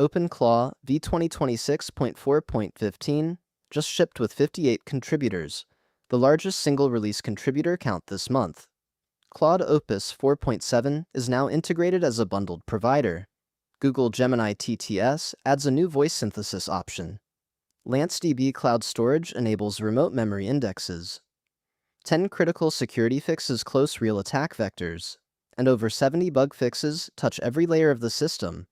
OpenClaw v2026.4.15 just shipped with 58 contributors, the largest single-release contributor count this month. Claude Opus 4.7 is now integrated as a bundled provider. Google Gemini TTS adds a new voice synthesis option. LanceDB cloud storage enables remote memory indexes. 10 critical security fixes close real attack vectors, and over 70 bug fixes touch every layer of the system.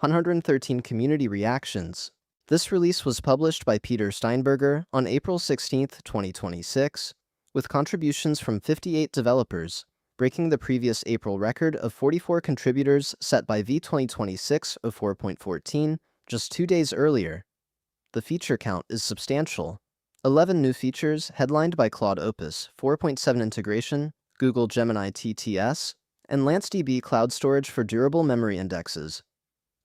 113 community reactions. This release was published by Peter Steinberger on April 16, 2026, with contributions from 58 developers, breaking the previous April record of 44 contributors set by v2026.4.15 just 2 days earlier. The feature count is substantial. 11 new features headlined by Claude Opus 4.7 integration, Google Gemini TTS, and LanceDB cloud storage for durable memory indexes.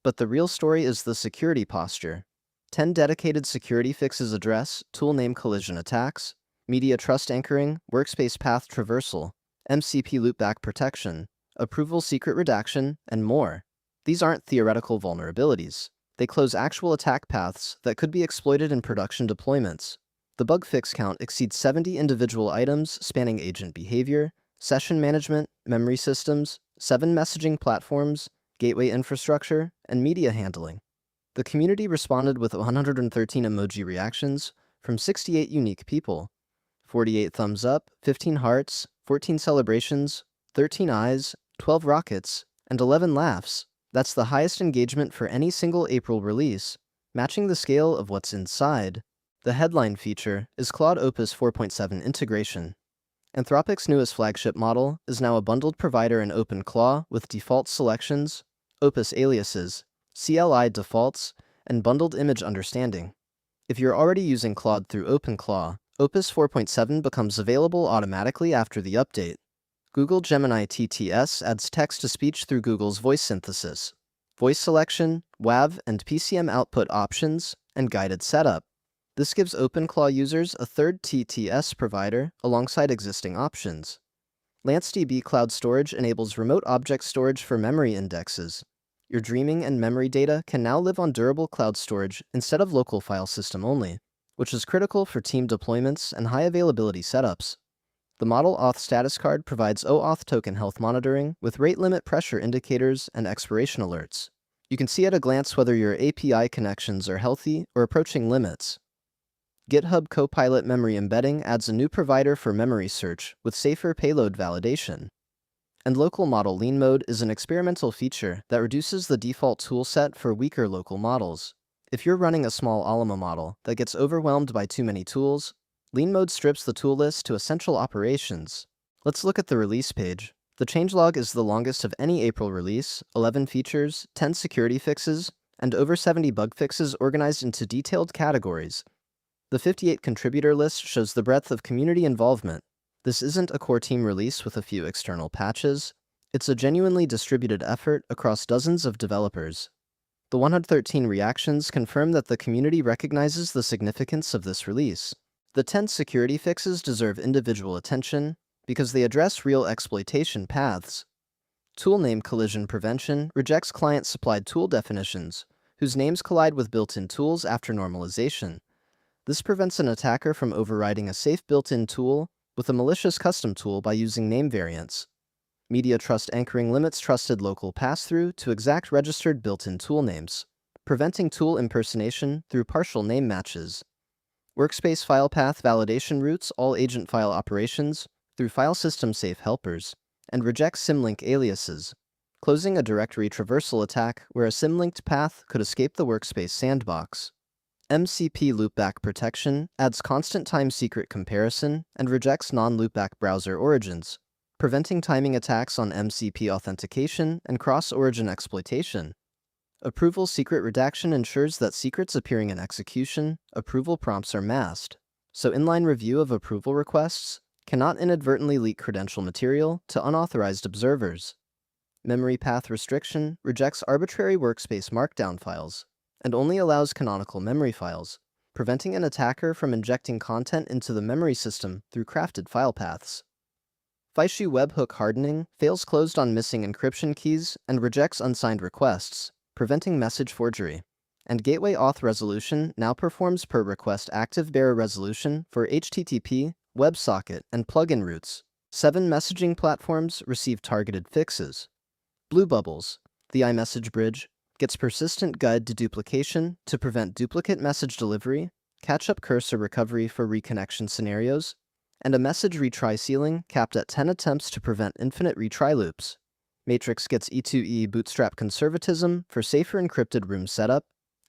But the real story is the security posture. 10 dedicated security fixes address tool name collision attacks, media trust anchoring, workspace path traversal, MCP loopback protection, approval secret redaction, and more. These aren't theoretical vulnerabilities. They close actual attack paths that could be exploited in production deployments. The bug fix count exceeds 70 individual items spanning agent behavior, session management, memory systems, 7 messaging platforms, gateway infrastructure, and media handling. The community responded with 113 emoji reactions from 68 unique people, 48 thumbs up, 15 hearts, 14 celebrations, 13 eyes, 12 rockets, and 11 laughs. That's the highest engagement for any single April release, matching the scale of what's inside. The headline feature is Claude Opus 4.7 integration. Anthropic's newest flagship model is now a bundled provider in OpenClaw with default selections, Opus aliases, CLI defaults, and bundled image understanding. If you're already using Claude through OpenClaw, Opus 4.7 becomes available automatically after the update. Google Gemini TTS adds text-to-speech through Google's voice synthesis, voice selection, WAV and PCM output options, and guided setup. This gives OpenClaw users a third TTS provider alongside existing options. LanceDB cloud storage enables remote object storage for memory indexes. Your dreaming and memory data can now live on durable cloud storage instead of local file system only, which is critical for team deployments and high availability setups. The Model Auth status card provides OAuth token health monitoring with rate limit pressure indicators and expiration alerts. You can see at a glance whether your API connections are healthy or approaching limits. GitHub Copilot memory embedding adds a new provider for memory search with safer payload validation. And Local Model Lean Mode is an experimental feature that reduces the default toolset for weaker local models. If you're running a small Alma model that gets overwhelmed by too many tools, Lean Mode strips the tool list to essential operations. Let's look at the release page. The changelog is the longest of any April release, 11 features, 10 security fixes, and over 70 bug fixes organized into detailed categories. The 58 contributor list shows the breadth of community involvement. This isn't a core team release with a few external patches. It's a genuinely distributed effort across dozens of developers. The 113 reactions confirm that the community recognizes the significance of this release. The 10 security fixes deserve individual attention because they address real exploitation paths. Tool name collision prevention rejects client-supplied tool definitions, whose names collide with built-in tools after normalization. This prevents an attacker from overriding a safe built-in tool with a malicious custom tool by using name variants. Media trust anchoring limits trusted local pass-through to exact registered built-in tool names, preventing tool impersonation through partial name matches. Workspace file path validation routes all agent file operations through file system safe helpers, and rejects symlink aliases, closing a directory traversal attack where a symlinked path could escape the workspace sandbox. MCP loopback protection adds constant time secret comparison and rejects non-loopback browser origins, preventing timing attacks on MCP authentication and cross-origin exploitation. Approval secret redaction ensures that secrets appearing in execution, approval prompts are masked, so inline review of approval requests cannot inadvertently leak credential material to unauthorized observers. Memory path restriction rejects arbitrary workspace markdown files and only allows canonical memory files, preventing an attacker from injecting content into the memory system through crafted file paths. Fieschi webhook hardening fails closed on missing encryption keys and rejects unsigned requests, preventing message forgery. And Gateway Auth Resolution now performs per request active bearer resolution for HTTP, WebSocket, and plugin routes. 7 messaging platforms receive targeted fixes. Blue Bubbles, the iMessage bridge, gets persistent guide deduplication to prevent duplicate message delivery, catch-up cursor recovery for reconnection scenarios, and a message retry ceiling capped at 10 attempts to prevent infinite retry loops. Matrix gets E2E bootstrap conservatism for safer encrypted room setup,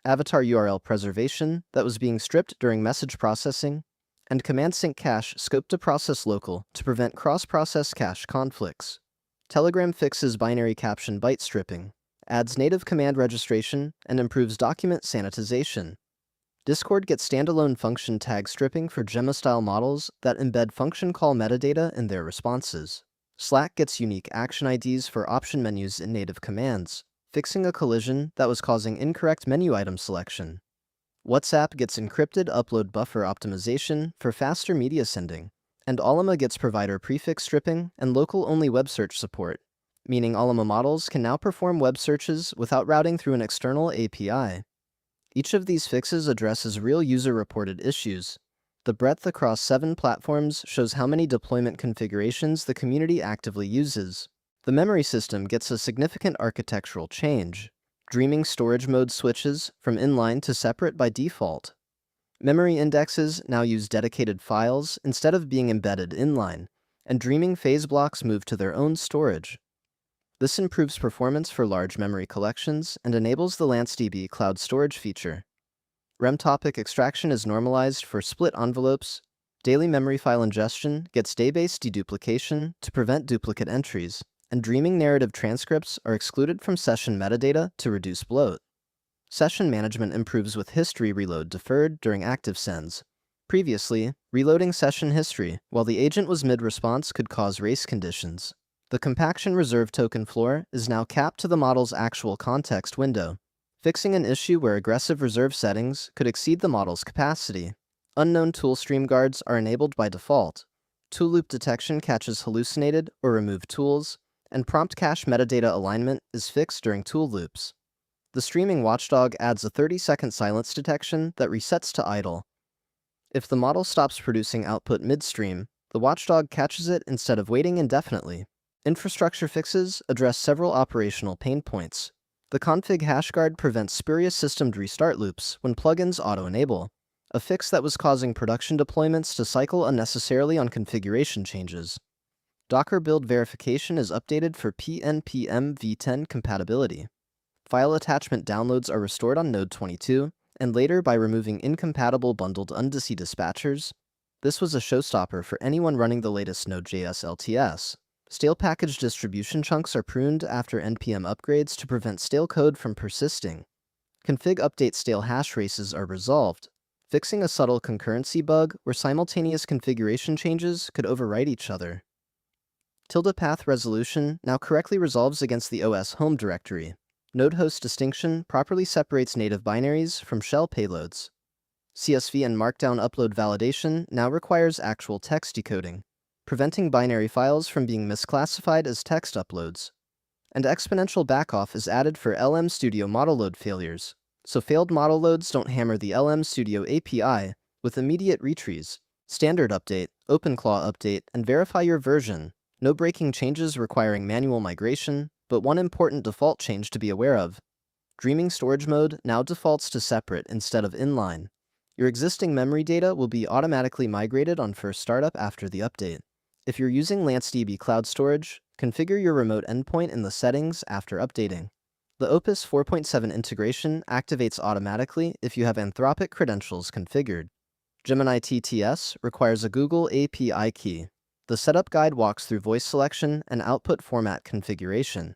avatar URL preservation that was being stripped during message processing, and command sync cache scoped to process local to prevent cross-process cache conflicts. Telegram fixes binary caption byte stripping, adds native command registration, and improves document sanitization. Discord gets standalone function tag stripping for Gemma-style models that embed function call metadata in their responses. Slack gets unique action IDs for option menus in native commands, fixing a collision that was causing incorrect menu item selection. WhatsApp gets encrypted upload buffer optimization for faster media sending, and Ollama gets provider prefix stripping and local-only web search support, meaning Ollama models can now perform web searches without routing through an external API. Each of these fixes addresses real user-reported issues. The breadth across 7 platforms shows how many deployment configurations the community actively uses. The memory system gets a significant architectural change. Dreaming storage mode switches from inline to separate by default. Memory indexes now use dedicated files instead of being embedded inline, and Dreaming phase blocks move to their own storage. This improves performance for large memory collections and enables the LanceDB cloud storage feature. REM topic extraction is normalized for split envelopes. Daily memory file ingestion gets database deduplication to prevent duplicate entries, and Dreaming narrative transcripts are excluded from session metadata to reduce bloat. Session management improves with history reload deferred during active sends. Previously, reloading session history while the agent was mid-response could cause race conditions. The compaction reserve token floor is now capped to the model's actual context window, fixing an issue where aggressive reserve settings could exceed the model's capacity. Unknown tool stream guards are enabled by default. Tool loop detection catches hallucinated or removed tools, and prompt cache metadata alignment is fixed during tool loops. The streaming watchdog adds a 30-second silence detection that resets to idle. If the model stops producing output midstream, the watchdog catches it instead of waiting indefinitely. Infrastructure fixes address several operational pain points. The config hashguard prevents spurious systemed restart loops when plugins auto-enable, a fix that was causing production deployments to cycle unnecessarily on configuration changes. Docker build verification is updated for PNPM v10 compatibility. File attachment downloads are restored on Node 22, and later by removing incompatible bundled undici dispatchers. This was a showstopper for anyone running the latest Node.js LTS. Stale package distribution chunks are pruned after NPM upgrades to prevent stale code from persisting. Config update stale hash races are resolved, fixing a subtle concurrency bug where simultaneous configuration changes could overwrite each other. Tilde path resolution now correctly resolves against the OS home directory. Node host distinction properly separates native binaries from shell payloads. CSV and Markdown upload validation now requires actual text decoding, preventing binary files from being misclassified as text uploads. And exponential backoff is added for LM Studio model load failures, so failed model loads don't hammer the LM Studio API with immediate retries. Standard update, OpenClaw update, and verify your version. No breaking changes requiring manual migration, but one important default change to be aware of. Dreaming storage mode now defaults to separate instead of inline. Your existing memory data will be automatically migrated on first startup after the update. If you're using LanceDB cloud storage, configure your remote endpoint in the settings after updating. The Opus 4.7 integration activates automatically if you have Anthropic credentials configured. Gemini TTS requires a Google API key. The setup guide walks through voice selection and output format configuration.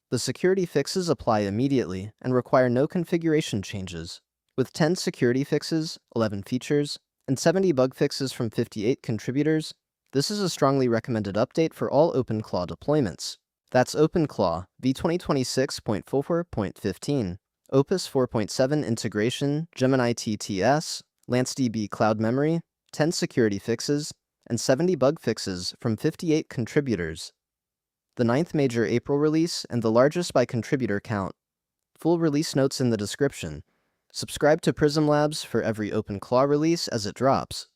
The security fixes apply immediately and require no configuration changes. With 10 security fixes, 11 features, and 70 bug fixes from 58 contributors, this is a strongly recommended update for all OpenClaw deployments. That's OpenClaw v2026.4.15, Opus 4.7 integration, Gemini TTS, LanceDB cloud memory, 10 security fixes, and 70 bug fixes from 58 contributors. The 9th major April release and the largest by contributor count. Full release notes in the description. Subscribe to Prism Labs for every OpenClaw release as it drops.